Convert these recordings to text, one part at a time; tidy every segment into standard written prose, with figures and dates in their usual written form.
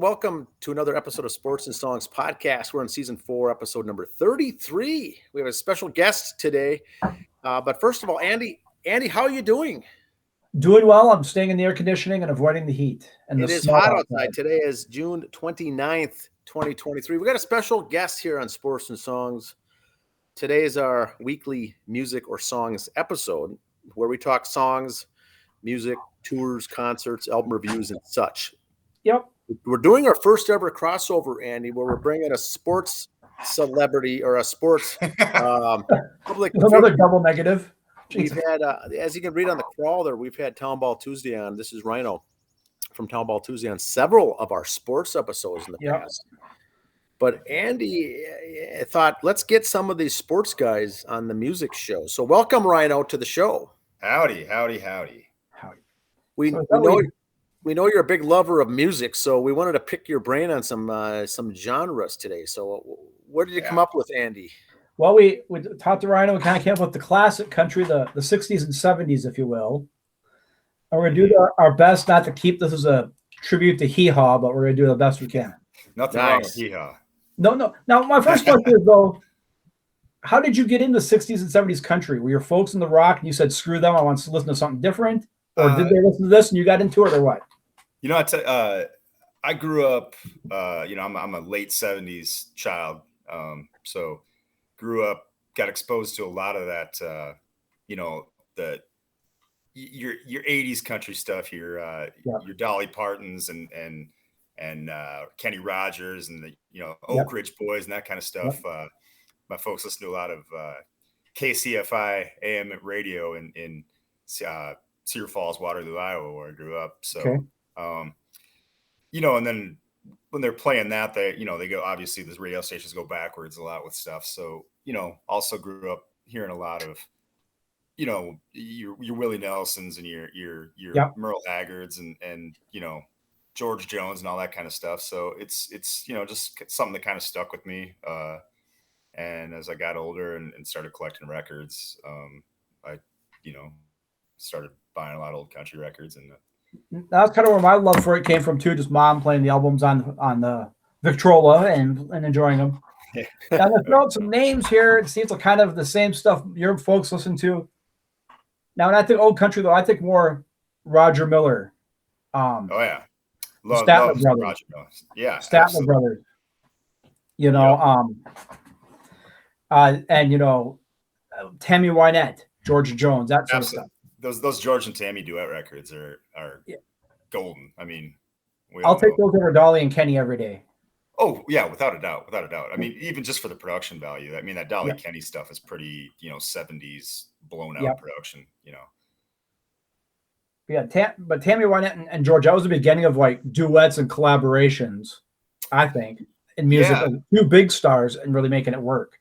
welcome to another episode of Sports and Songs Podcast. We're in season 4, episode number 33. We have a special guest today. But first of all, Andy, how are you doing? Doing well. I'm staying in the air conditioning and avoiding the heat. And it is hot outside. Today is June 29th, 2023. We got a special guest here on Sports and Songs. Today is our weekly music or songs episode where we talk songs, music, tours, concerts, album reviews, and such. Yep. We're doing our first ever crossover, Andy, where we're bringing a sports celebrity or a sports public. Another double negative. We've had, as you can read on the crawl there, we've had Town Ball Tuesday on. This is Ryno from Town Ball Tuesday on several of our sports episodes in the past. But Andy thought, let's get some of these sports guys on the music show. So welcome, Ryno, to the show. Howdy. We know you're a big lover of music, so we wanted to pick your brain on some genres today. So what did you come up with, Andy? Well, we talked to Ryno. We kind of came up with the classic country, the 60s and 70s, if you will. And we're going to do our best not to keep this as a tribute to Hee Haw, but we're going to do the best we can. Nothing wrong with Hee Haw. No. Now, my first question is, though, how did you get into 60s and 70s country? Were your folks in the rock and you said, screw them, I want to listen to something different? Or did they listen to this and you got into it, or what? You know, I grew up, I'm a late 70s child. So grew up, got exposed to a lot of that, your 80s country stuff, your Dolly Partons and Kenny Rogers and the Oak Ridge Boys and that kind of stuff. My folks listen to a lot of KCFI AM radio in Cedar Falls, Waterloo, Iowa, where I grew up. So, and then when they're playing that, they go, obviously the radio stations go backwards a lot with stuff. So, also grew up hearing a lot of, your Willie Nelsons and your Merle Haggards and George Jones and all that kind of stuff. So it's just something that kind of stuck with me. And as I got older and started collecting records, I started buying a lot of old country records. And that's kind of where my love for it came from too. Just mom playing the albums on the Victrola and enjoying them. Now, let's throw out some names here. It seems like kind of the same stuff your folks listen to. Now, when I think old country, though, I think more Roger Miller. Love Statler Brothers. Roger Miller. Yeah, Statler absolutely. Brothers. Tammy Wynette, George Jones, that sort of stuff. Those George and Tammy duet records are golden. I mean, I'll take those over Dolly and Kenny every day. Oh yeah, without a doubt. I mean, even just for the production value. I mean, that Dolly Kenny stuff is pretty, 70s blown out production. Yeah, but Tammy Wynette and George, that was the beginning of like duets and collaborations, I think, in music. Like two big stars and really making it work.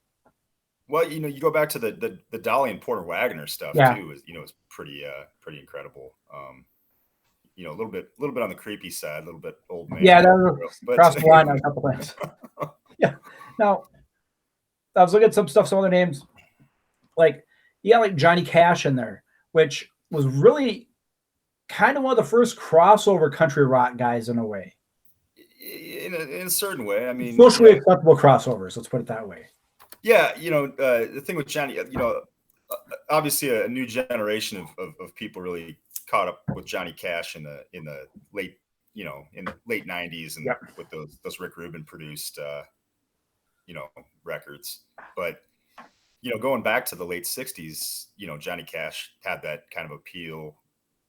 Well, you go back to the Dolly and Porter Wagoner stuff too. Is pretty incredible. A little bit on the creepy side, a little bit old man. Yeah, that was across the line on a couple things. Yeah. Now, I was looking at some other names, like Johnny Cash in there, which was really kind of one of the first crossover country rock guys in a way. In a certain way, I mean, socially acceptable crossovers. Let's put it that way. Yeah, the thing with Johnny, obviously a new generation of people really caught up with Johnny Cash in the late in the late 90s and with those Rick Rubin produced records. But going back to the late 60s, Johnny Cash had that kind of appeal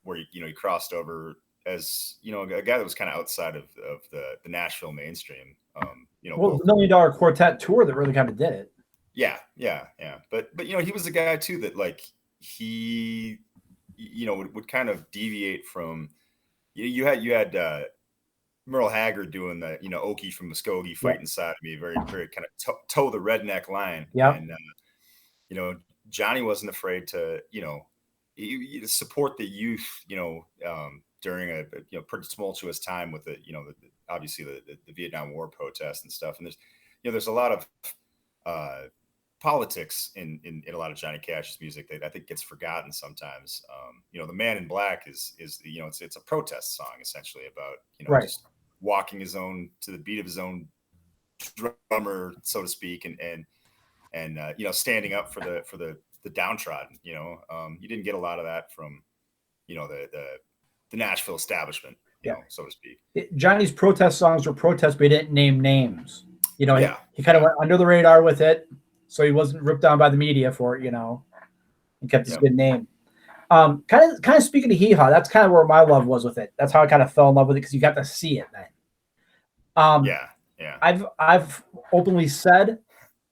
where he crossed over as a guy that was kind of outside of the Nashville mainstream. The $1 Million Quartet tour that really kind of did it. Yeah. But he was the guy too that like he would kind of deviate from you had Merle Haggard doing the Okie from Muskogee fight inside of me, very very kind of toe the redneck line. And Johnny wasn't afraid to support the youth during a pretty tumultuous time with obviously the Vietnam War protests and stuff. And there's a lot of politics in a lot of Johnny Cash's music that I think gets forgotten sometimes. The Man in Black is it's a protest song essentially about just walking his own to the beat of his own drummer, so to speak, and standing up for the downtrodden. You didn't get a lot of that from the Nashville establishment, so to speak. Johnny's protest songs were protests, but he didn't name names. He kind of went under the radar with it, so he wasn't ripped down by the media for it, and kept his good name. Kind of speaking of Hee Haw, that's kind of where my love was with it. That's how I kind of fell in love with it, because you got to see it then. I've openly said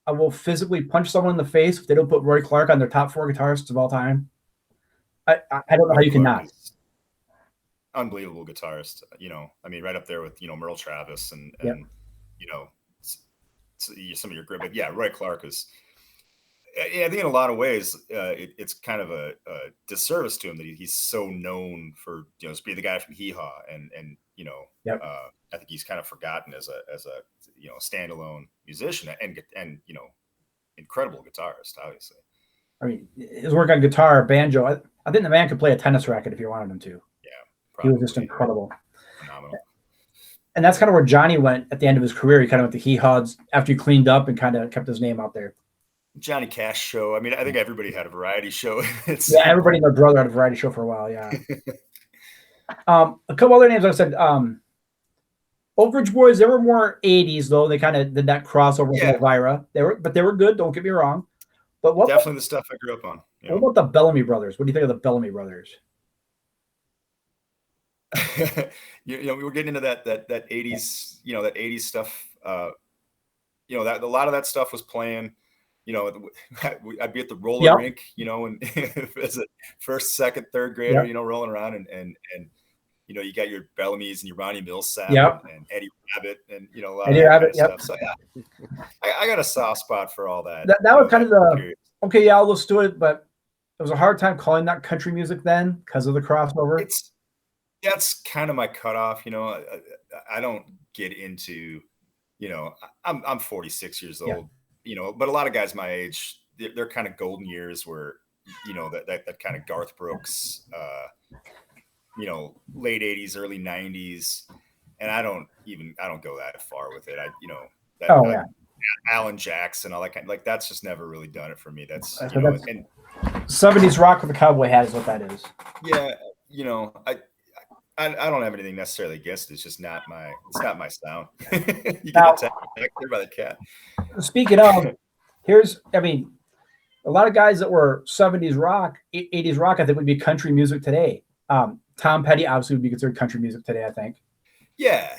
I will physically punch someone in the face if they don't put Roy Clark on their top 4 guitarists of all time. I don't know how you cannot. Unbelievable guitarist, right up there with Merle Travis and some of your grip. But Roy Clark is. I think in a lot of ways, it's kind of a disservice to him that he's so known for being the guy from Hee Haw, and I think he's kind of forgotten as a standalone musician and incredible guitarist, obviously. I mean, his work on guitar, banjo. I think the man could play a tennis racket if you wanted him to. Yeah, probably. He was just incredible. Phenomenal. And that's kind of where Johnny went at the end of his career. He kind of went to Hee Haws after he cleaned up and kind of kept his name out there. Johnny Cash show. I mean, I think everybody had a variety show. Everybody and their brother had a variety show for a while. Yeah. A couple other names, like I said, Oak Ridge Boys. They were more '80s though. They kind of did that crossover with Elvira. They were good. Don't get me wrong. But definitely the stuff I grew up on. What about the Bellamy Brothers? What do you think of the Bellamy Brothers? We were getting into that '80s, that '80s stuff. That a lot of that stuff was playing. I'd be at the roller rink, and as a first, second, third grader, rolling around and you got your Bellamy's and your Ronnie Millsap and Eddie Rabbit and a lot Eddie of Rabbit, stuff. So I got a soft spot for all that. That was kind of the okay, yeah, let's do it, but it was a hard time calling that country music then because of the crossover. That's kind of my cutoff. I don't get into, I'm 46 years old. But a lot of guys my age, they're kind of golden years where, that kind of Garth Brooks, late '80s, early '90s, and I don't go that far with it. Alan Jackson, all that kind, like that's just never really done it for me. That's and 70s rock with a cowboy hat is what that is. Yeah, I don't have anything necessarily against it. It's just not my sound. You get attacked there by the cat. Speaking of, a lot of guys that were 70s rock, 80s rock, I think would be country music today. Tom Petty obviously would be considered country music today, I think. Yeah.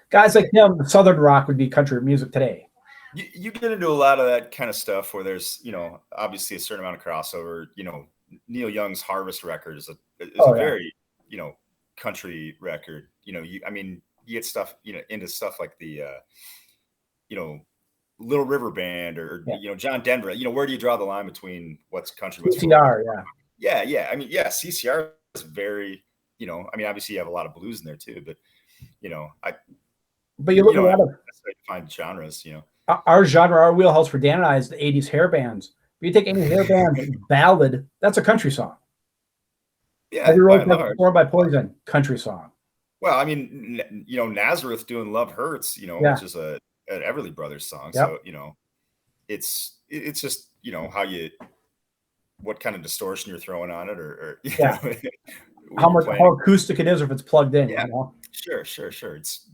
Guys like him, Southern rock would be country music today. You get into a lot of that kind of stuff where there's, obviously a certain amount of crossover. Neil Young's Harvest record is a very, country record. You get stuff, into stuff like the, Little River Band or John Denver. Where do you draw the line between what's country, what's CCR? Yeah. CCR is very, obviously you have a lot of blues in there too, but but you look at a lot of find genres. Our genre, our wheelhouse for Dan and I is the '80s hair bands. If you take any hair band ballad, that's a country song. Yeah, Every Road Performed by Poison, country song. Well, Nazareth doing "Love Hurts," which is an Everly Brothers song. Yep. So it's just what kind of distortion you're throwing on it, or how acoustic it is, or if it's plugged in. Yeah, sure. It's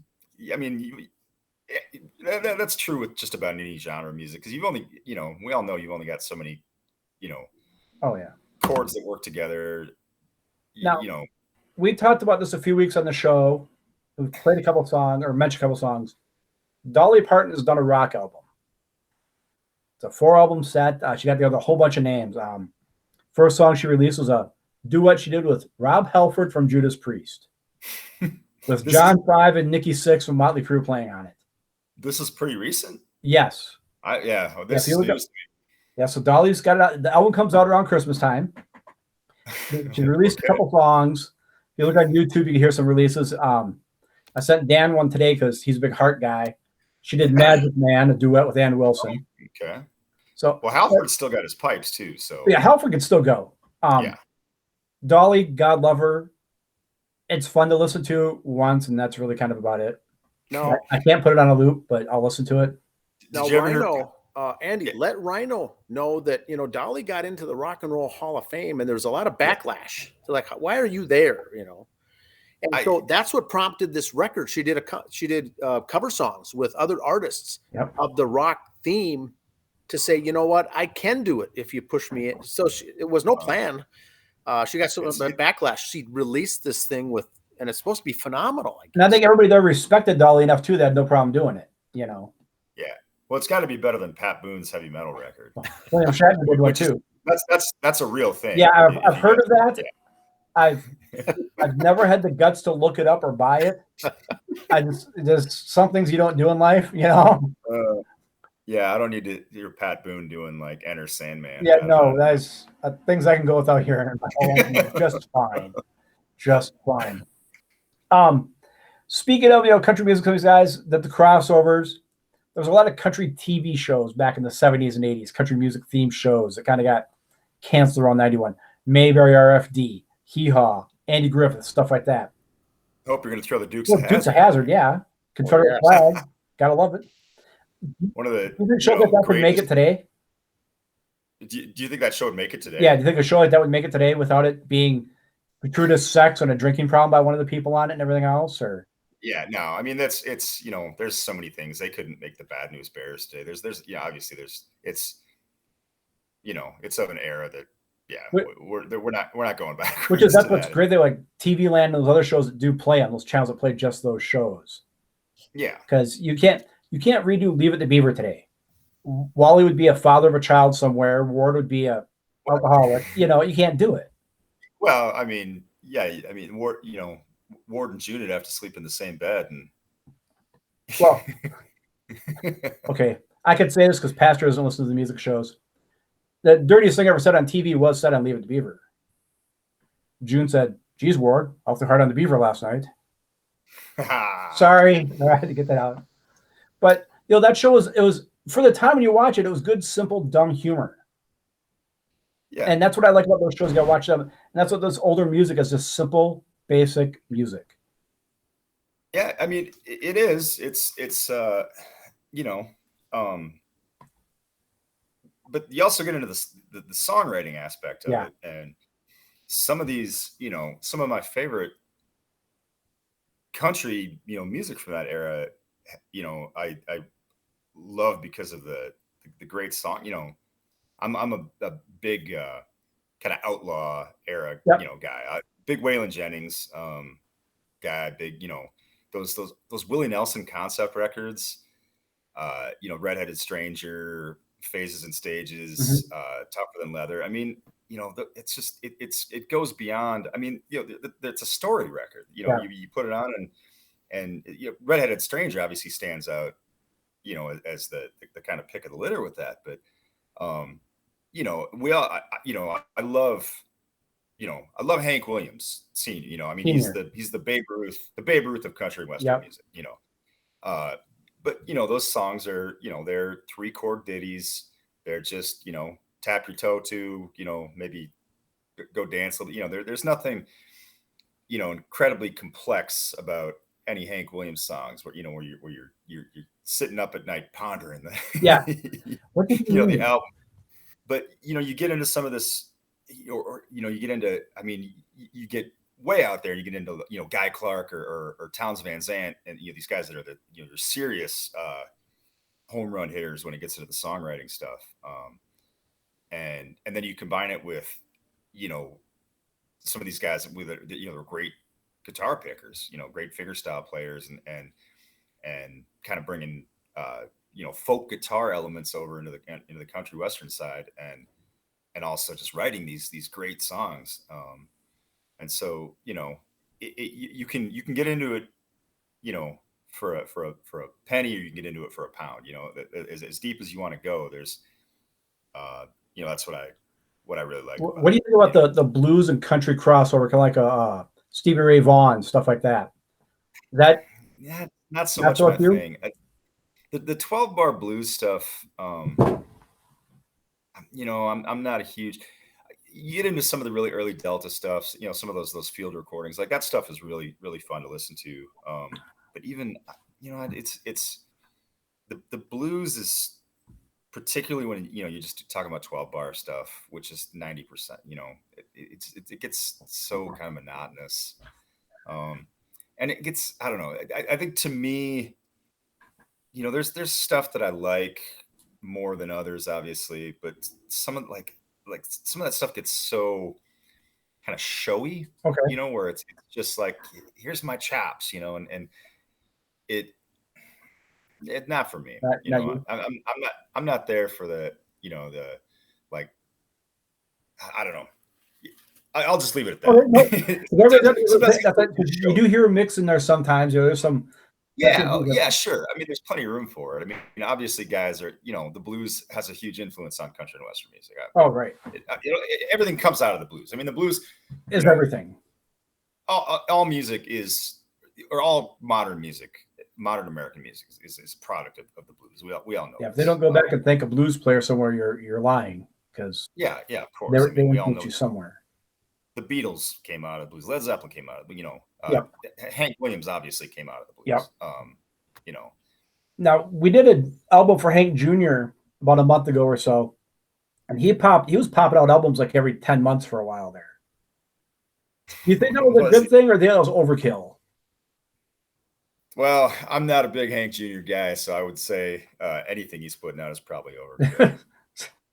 that's true with just about any genre of music, because you've only, we all know you've only got so many, chords that work together. Now, we talked about this a few weeks on the show. We played a couple songs or mentioned a couple songs. Dolly Parton has done a rock album. It's a 4-album set. She got together a whole bunch of names. First song she released was a duet she did with Rob Halford from Judas Priest, with John 5 and Nikki Sixx from Motley Crue playing on it. This is pretty recent. Yes. This is news. So Dolly's got it out. The album comes out around Christmas time. She released a couple songs. If you look on YouTube, you can hear some releases. I sent Dan one today because he's a big Heart guy. She did Magic Man, a duet with Ann Wilson. Okay. So Halford's still got his pipes too. So Halford can still go. Dolly, God love her. It's fun to listen to once, and that's really kind of about it. No, I can't put it on a loop, but I'll listen to it. Now, Ryno, Andy, let Ryno know that, you know, Dolly got into the Rock and Roll Hall of Fame, and there's a lot of backlash. So like, why are you there? You know, and so that's what prompted this record. She did cover songs with other artists of the rock theme to say, you know what, I can do it if you push me in. So it was no plan. She got some backlash. She released this thing and it's supposed to be phenomenal. And I think everybody there respected Dolly enough too that had no problem doing it. You know. Yeah. Well, it's got to be better than Pat Boone's heavy metal record. William Shatner did one too. That's a real thing. Yeah, I've heard of that. Yeah. I've never had the guts to look it up or buy it. There's some things you don't do in life, you know. Yeah, I don't need to hear Pat Boone doing like Enter Sandman. Yeah, no, that's things I can go without hearing. Just fine, just fine. Speaking of, you know, country music, guys, that the crossovers. There was a lot of country TV shows back in the 70s and 80s, country music themed shows that kind of got canceled around 91. Mayberry RFD, Hee Haw, Andy Griffith, stuff like that. Hope you're going to throw the Dukes of Hazzard. Dukes of Hazzard, yeah. Confederate flag. Gotta love it. One of the shows like that would make it today. Do you think that show would make it today? Yeah, do you think a show like that would make it today without it being gratuitous sex and a drinking problem by one of the people on it and everything else? Or yeah, no, I mean it's you know, there's so many things they couldn't make the Bad News Bears today. There's yeah, obviously it's you know, it's of an era that we're not going back. Which is that's what's great. They like TV Land and those other shows that do play on those channels that play just those shows. Yeah, because you can't redo Leave It to Beaver today. Wally would be a father of a child somewhere. Ward would be a alcoholic. You know, you can't do it. Well, I mean, yeah, I mean, Ward, you know, Ward and June would have to sleep in the same bed, and well, okay, I could say this because Pastor doesn't listen to the music shows. The dirtiest thing ever said on TV was said on Leave It to Beaver. June said, "Geez, Ward, awfully hard on the Beaver last night." Sorry, I had to get that out. But you know, that show was for the time when you watch it, it was good, simple, dumb humor. Yeah, and that's what I like about those shows. You got to watch them, and that's what this older music is: just simple, basic music. Yeah, I mean, it is. It's you know, but you also get into the songwriting aspect of it, and some of these, you know, some of my favorite country, you know, music from that era, you know, I love because of the great song. You know, I'm a big kind of outlaw era, you know, guy. Big Waylon Jennings guy. Big, you know, those Willie Nelson concept records. You know, Redheaded Stranger, Phases and Stages, Tougher Than Leather. I mean, you know, it's just it goes beyond. I mean, you know, it's a story record. You know, you put it on and you know, Redheaded Stranger obviously stands out, you know, as the kind of pick of the litter with that. But you know, I love Hank Williams Sr. You know, I mean, he's the Babe Ruth of country western music. You know, but you know, those songs are, you know, they're 3-chord ditties. They're just, you know, tap your toe to, you know, maybe go dance a little. You know, there's nothing, you know, incredibly complex about any Hank Williams songs where, you know, where you're sitting up at night pondering the what did you know, the album. But you know, you get into some of this, or you know, you get into, I mean, you get way out there. You get into, you know, Guy Clark or Townes Van Zandt, and you know, these guys that are they're serious home run hitters when it gets into the songwriting stuff. And then you combine it with, you know, some of these guys with, you know, they're great guitar pickers, you know, great fingerstyle players, and kind of bringing you know, folk guitar elements over into the country western side, and also just writing these great songs. And so, you know, you can get into it, you know, for a penny, or you can get into it for a pound. You know, as deep as you want to go. There's, you know, that's what I really like. What do you think about the blues and country crossover, kind of like a Stevie Ray Vaughan, stuff like that? Not so much my thing. The 12-bar blues stuff, you know, I'm not a huge. you get into some of the really early Delta stuff, you know, some of those field recordings, like that stuff is really, really fun to listen to. But even, you know, it's the blues is particularly when, you know, you just talk about 12-bar stuff, which is 90%, you know, it gets so kind of monotonous. And it gets, I don't know. I think to me, you know, there's stuff that I like more than others, obviously, but some of some of that stuff gets so kind of showy, Okay. you know, where it's just like, here's my chops, you know, and it not for me, you know. I'm not there for the, you know, the, like, I don't know. I'll just leave it at that. You do hear a mix in there sometimes. You know, there's some. Yeah, sure. I mean, there's plenty of room for it. I mean, obviously, guys are, you know, the blues has a huge influence on country and western music. Right. Everything comes out of the blues. I mean, the blues is everything. All music is, or all modern music, modern American music is a product of the blues. We all know. Yeah, if they don't go back and thank a blues player somewhere, you're lying, because yeah, of course. They all know you somewhere. The Beatles came out of the blues. Led Zeppelin came out of, you know, Hank Williams obviously came out of the blues. Yep. You know. Now, we did an album for Hank Jr. about a month ago or so, and he was popping out albums like every 10 months for a while there. Do you think that was a good thing, or do you think that was overkill? Well, I'm not a big Hank Jr. guy, so I would say anything he's putting out is probably overkill.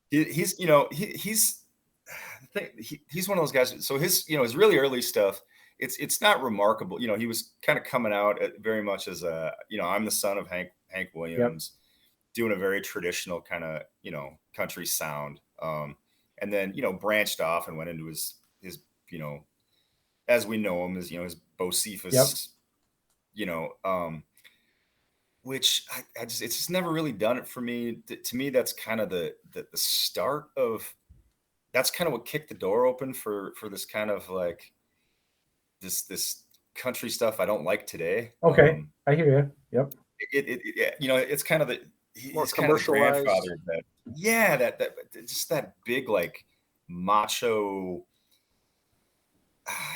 He's one of those guys. So his really early stuff, it's not remarkable. You know, he was kind of coming out very much as a, you know, I'm the son of Hank Williams, doing a very traditional kind of, you know, country sound. And then, you know, branched off and went into his, you know, as we know him, as, you know, his Bocephus, you know, which it's just never really done it for me. To me, that's kind of the start of, that's kind of what kicked the door open for this kind of like this country stuff I don't like today. Okay, I hear you. Yep. It you know, it's kind of more commercialized. That just that big like macho.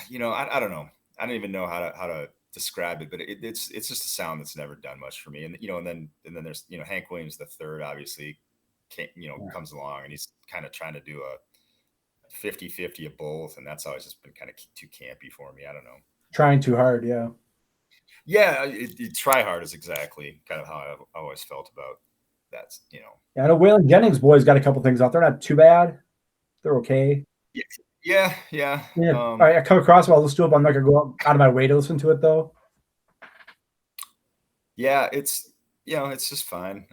You know, I don't know. I don't even know how to describe it, but it's just a sound that's never done much for me. And you know, and then there's, you know, Hank Williams III obviously comes along, and he's kind of trying to do a 50-50 of both, and that's always just been kind of too campy for me. I don't know. Trying too hard, yeah. Try hard is exactly kind of how I've always felt about that. You know. Yeah, I know Waylon Jennings' boys got a couple things out. They're not too bad. They're okay. Yeah. All right, I come across them. I'll listen to it. I'm not gonna go out of my way to listen to it though. Yeah, it's, you know, it's just fine.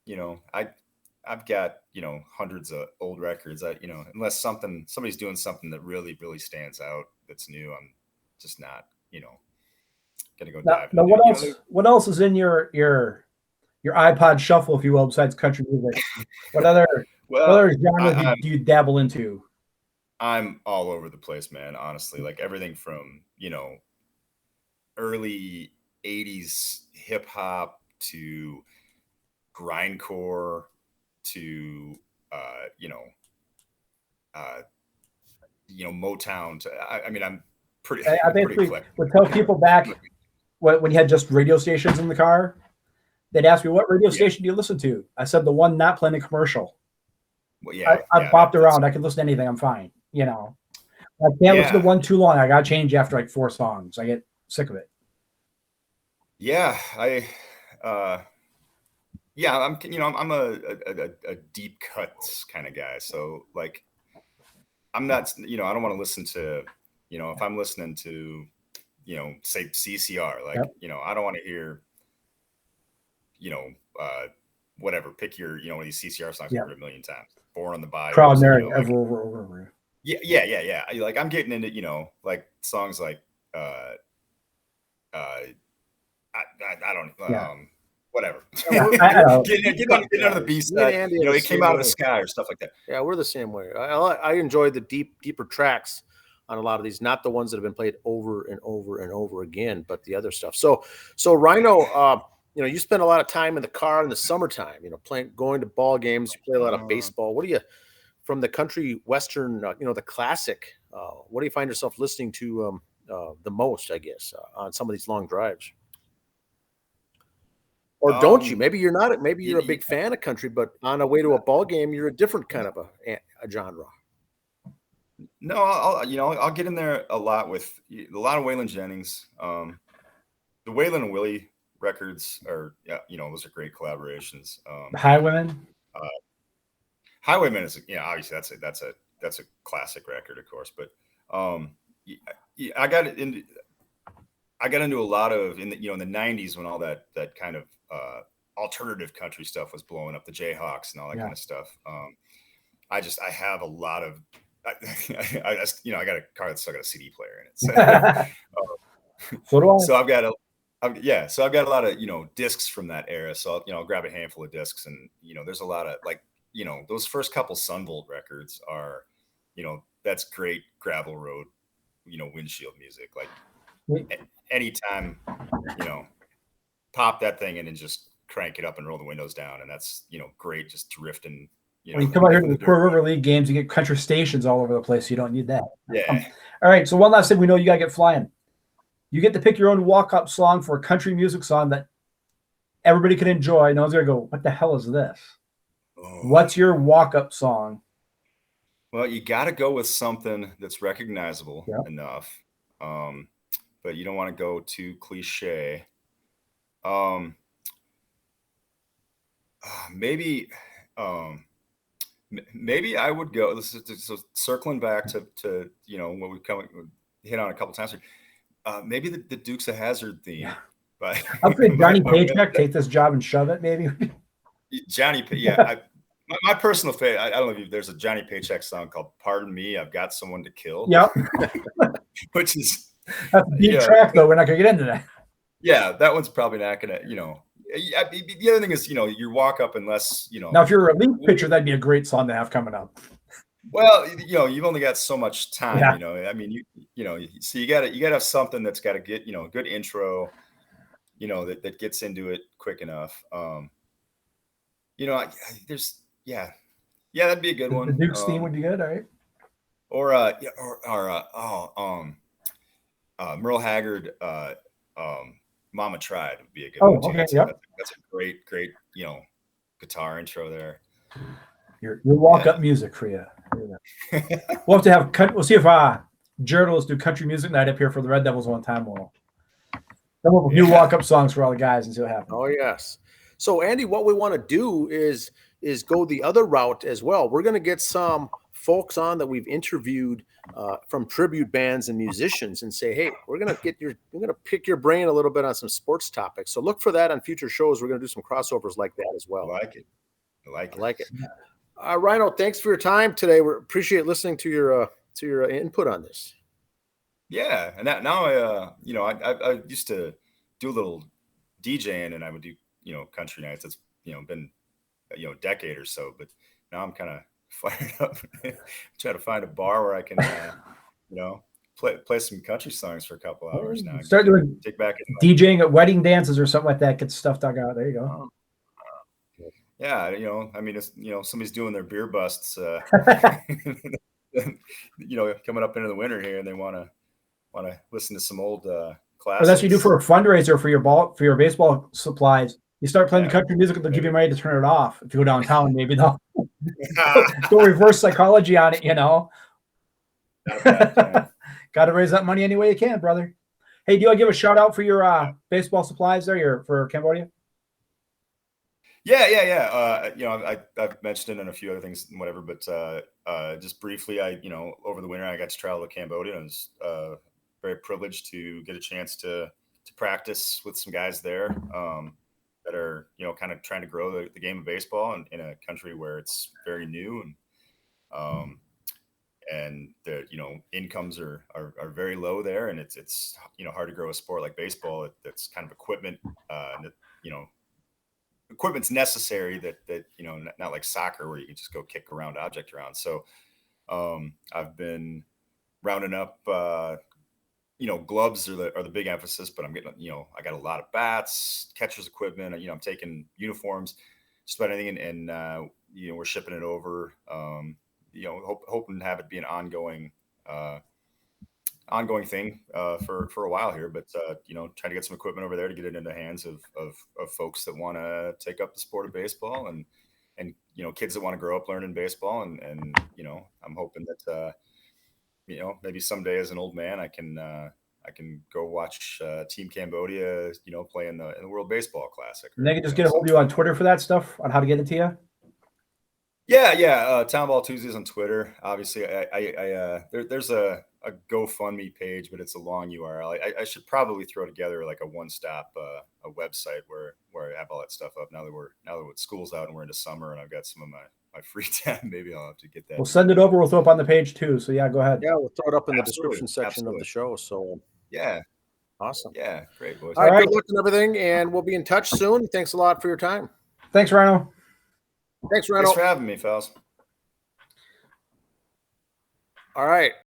You know, I've got, you know, hundreds of old records. You know, unless somebody's doing something that really, really stands out that's new, I'm just not, you know, gonna go dive. Now what else is in your iPod shuffle, if you will, besides country music? What other genres do you dabble into? I'm all over the place, man. Honestly, like everything from, you know, early 80s hip hop to grindcore to Motown to, I mean, I'm pretty. I basically would tell people back when you had just radio stations in the car, they'd ask me, what radio station do you listen to? I said the one not playing a commercial. Well, yeah, I bopped around. I can listen to anything. I'm fine. You know, I can't listen to one too long. I got to change after like 4 songs. I get sick of it. Yeah, I'm a deep cuts kind of guy. So like, I'm not, you know, I don't want to listen to, you know, if I'm listening to, you know, say CCR, like, you know, I don't want to hear, you know, whatever, pick your, you know, one of these CCR songs I've heard a million times. Born on the Bayou. Proud Mary, you know, over. Yeah. Like I'm getting into, you know, like songs like I don't whatever. Getting out of the B side, you know, it came out of the sky or stuff like that. Yeah, we're the same way. I enjoy the deeper tracks on a lot of these, not the ones that have been played over and over and over again, but the other stuff. So Ryno, you know, you spend a lot of time in the car in the summertime, you know, going to ball games, you play a lot of baseball. What do you, from the country western, the classic, what do you find yourself listening to the most, I guess, on some of these long drives? Or don't you? Maybe you're not. Maybe you're a big fan of country, but on a way to a ball game, you're a different kind of a genre. No, I'll get in there a lot with a lot of Waylon Jennings. The Waylon and Willie records are, those are great collaborations. Highwayman. Highwayman is, obviously that's a classic record, of course. But I got into a lot of in the '90s when all that kind of alternative country stuff was blowing up, the Jayhawks and all that kind of stuff. I have a lot of. I got a car that's still got a CD player in it. So, so I've got a lot of discs from that era. So I'll grab a handful of discs, and there's a lot of those first couple Sunvolt records are, that's great gravel road, windshield music. Like anytime, pop that thing in and just crank it up and roll the windows down, and that's great, just drifting. When you come out here to the Pearl River League games, you get country stations all over the place. So you don't need that. Yeah. All right. So one last thing, we know you got to get flying. You get to pick your own walk-up song for a country music song that everybody can enjoy. No one's going to go, what the hell is this? Oh. What's your walk-up song? Well, you got to go with something that's recognizable enough. But you don't want to go too cliche. Maybe I would go. So circling back to what we've hit on a couple times here. Maybe the Dukes of Hazzard theme. Yeah. But I'm thinking Johnny Paycheck, take this job and shove it. Maybe. Johnny, yeah. My personal favorite. I don't know if there's a Johnny Paycheck song called "Pardon Me, I've Got Someone to Kill." Yep. Which is that's a deep track, though. We're not gonna get into that. Yeah, that one's probably not gonna. The other thing is, your walk up, unless Now, if you're a relief pitcher, that'd be a great song to have coming up. Well, you've only got so much time. I mean, so you gotta have something that's got to get a good intro, that gets into it quick enough. That'd be a good one. The Duke's theme would be good, all right. Merle Haggard, Mama Tried would be a good one too. Okay, that's a great guitar intro there. Your walk-up music for you. We'll have to have. We'll see if Jared will let's do country music night up here for the Red Devils one time. We'll do walk-up songs for all the guys and see what happens. Oh yes. So Andy, what we want to do is go the other route as well. We're going to get some folks on that we've interviewed from tribute bands and musicians and say, hey, we're going to pick your brain a little bit on some sports topics. So look for that on future shows. We're going to do some crossovers like that as well. I like it. Ryno, thanks for your time today. We appreciate listening to your input on this. Yeah, and now I used to do a little DJing, and I would do country nights. It's been a decade or so, but now I'm kind of fired up. Try to find a bar where I can play some country songs for a couple hours now. Start doing DJing at wedding dances or something like that. Get stuff dug out. There you go. Yeah, I mean, it's somebody's doing their beer busts, coming up into the winter here, and they want to listen to some old classics. That's what you do for a fundraiser for your baseball supplies. You start playing the country music, and they'll give you money to turn it off. If you go downtown, maybe they'll go reverse psychology on it. Got to raise that money any way you can, brother. Hey, do you want to give a shout out for your baseball supplies there? For Cambodia? Yeah. I've mentioned it in a few other things and whatever, but just briefly, over the winter, I got to travel to Cambodia, and I was very privileged to get a chance to practice with some guys there that are, kind of trying to grow the game of baseball in a country where it's very new, and the incomes are very low there, and it's hard to grow a sport like baseball. That's kind of equipment equipment's necessary that not like soccer where you can just go kick around object around. So I've been rounding up gloves are the big emphasis, but I'm getting I got a lot of bats, catcher's equipment, I'm taking uniforms, just about anything, and we're shipping it over hoping to have it be an ongoing thing for a while here, but trying to get some equipment over there to get it into the hands of folks that want to take up the sport of baseball and kids that want to grow up learning baseball. And I'm hoping that, maybe someday as an old man, I can go watch Team Cambodia, play in the World Baseball Classic. And they can just get a hold of you on Twitter for that stuff, on how to get it to you. Yeah. Townball Tuesdays on Twitter. Obviously, there's a GoFundMe page, but it's a long URL. I should probably throw together like a one-stop a website where I have all that stuff up. Now that school's out and we're into summer and I've got some of my free time, maybe I'll have to get that. We'll send it over. We'll throw it up on the page too. So yeah, go ahead. Yeah, we'll throw it up in the description section of the show. So yeah. Awesome. Yeah, great, boys. All right, good luck and everything, and we'll be in touch soon. Thanks a lot for your time. Thanks, Ryno. Thanks, Ryno. Thanks for having me, fellas. All right.